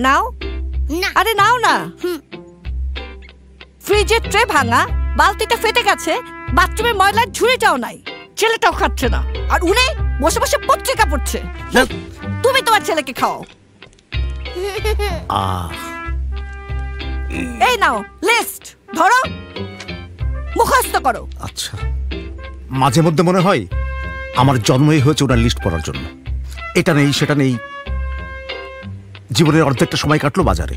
নাও না। আরে নাও না। ফ্রিজের ট্রে ভাঙা, বালতিটা ফেটে গেছে, বাথরুমের ময়লার ঝুড়িটাও নাই, ছেলেটাও খাচ্ছে না, আর উনি বসে বসে পত্রিকা পড়ছে। তুমি তোমার ছেলেকে খাও। এই নাও লিস্ট, ধরো, মুখস্থ করো। আচ্ছা, মাঝে মধ্যে মনে হয় আমার জন্মই হয়েছে ওনার লিস্ট পড়ার জন্য। এটা নেই সেটা নেই, জীবনের অর্ধেকটা সময় কাটলো বাজারে।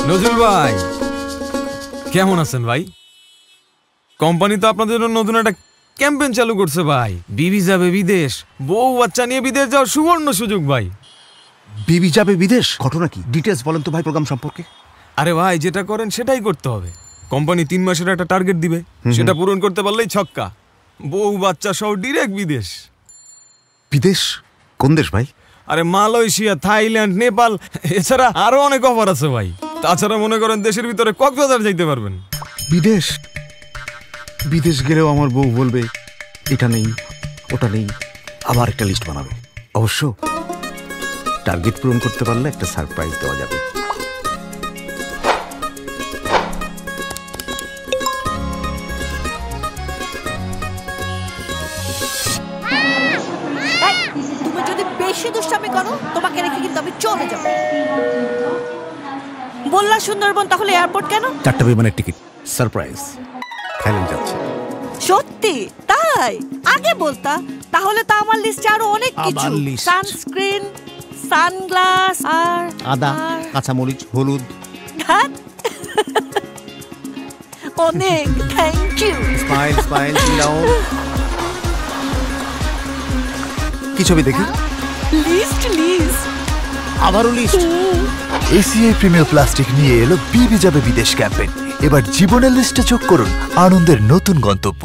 নজরুল ভাই কেমন আছেন ভাই? কোম্পানি তো আপনাদের জন্য নতুন একটা ক্যাম্পেইন চালু করছে ভাই। বিবি যাবে বিদেশ, বউ বাচ্চা নিয়ে বিদেশ যাওয়ার সুবর্ণ সুযোগ ভাই। বিবি যাবে বিদেশ, ঘটনা কি? ডিটেলস বলেন তো ভাই প্রোগ্রাম সম্পর্কে। আরে ভাই যেটা করেন সেটাই করতে হবে। কোম্পানি 3 মাসের একটা টার্গেট দিবে, সেটা পূরণ করতে পারলেই ছক্কা। বউ বাচ্চা সহ ডিরেক্ট বিদেশ। বিদেশ? কোন দেশ ভাই? আরে মালয়েশিয়া, থাইল্যান্ড, নেপাল, এছাড়া আরো অনেক অফার আছে ভাই। তাছাড়া মনে করেন দেশের ভিতরে কক্সবাজার যাইতে পারবেন। বিদেশ? বিদেশ গেলেও আমার বউ বলবে এটা নেই ওটা নেই, আবার একটা লিস্ট বানাবে। অবশ্য টার্গেট পূরণ করতে পারলে একটা সারপ্রাইজ দেওয়া যাবে। তুমি যদি বেশি দুষ্টামি করো, তোমাকে রেখে কিন্তু আমি চলে যাব। বললা সুন্দরবন, তাহলে এয়ারপোর্ট কেন? 4টা বিমানের টিকিট, সারপ্রাইজ, থাইল্যান্ড যাচ্ছে। সত্যি? তাই আগে বলতা, তাহলে তো আমার লিস্টে আরো অনেক কিছু। আবার list? সানস্ক্রিন, সানগ্লাস, আর আদা, কাঁচামরিচ, হলুদ। অনেক থ্যাংক ইউ। স্মাইল স্মাইল, কি ছবি দেখি? লিস্ট লিস্ট, আবারও লিস্ট। এসিআই প্রিমিয়ার প্লাস্টিক নিয়ে এলো বিবি যাবে বিদেশ ক্যাম্পেইন। এবার জীবনের লিস্টে যোগ করুন আনন্দের নতুন গন্তব্য।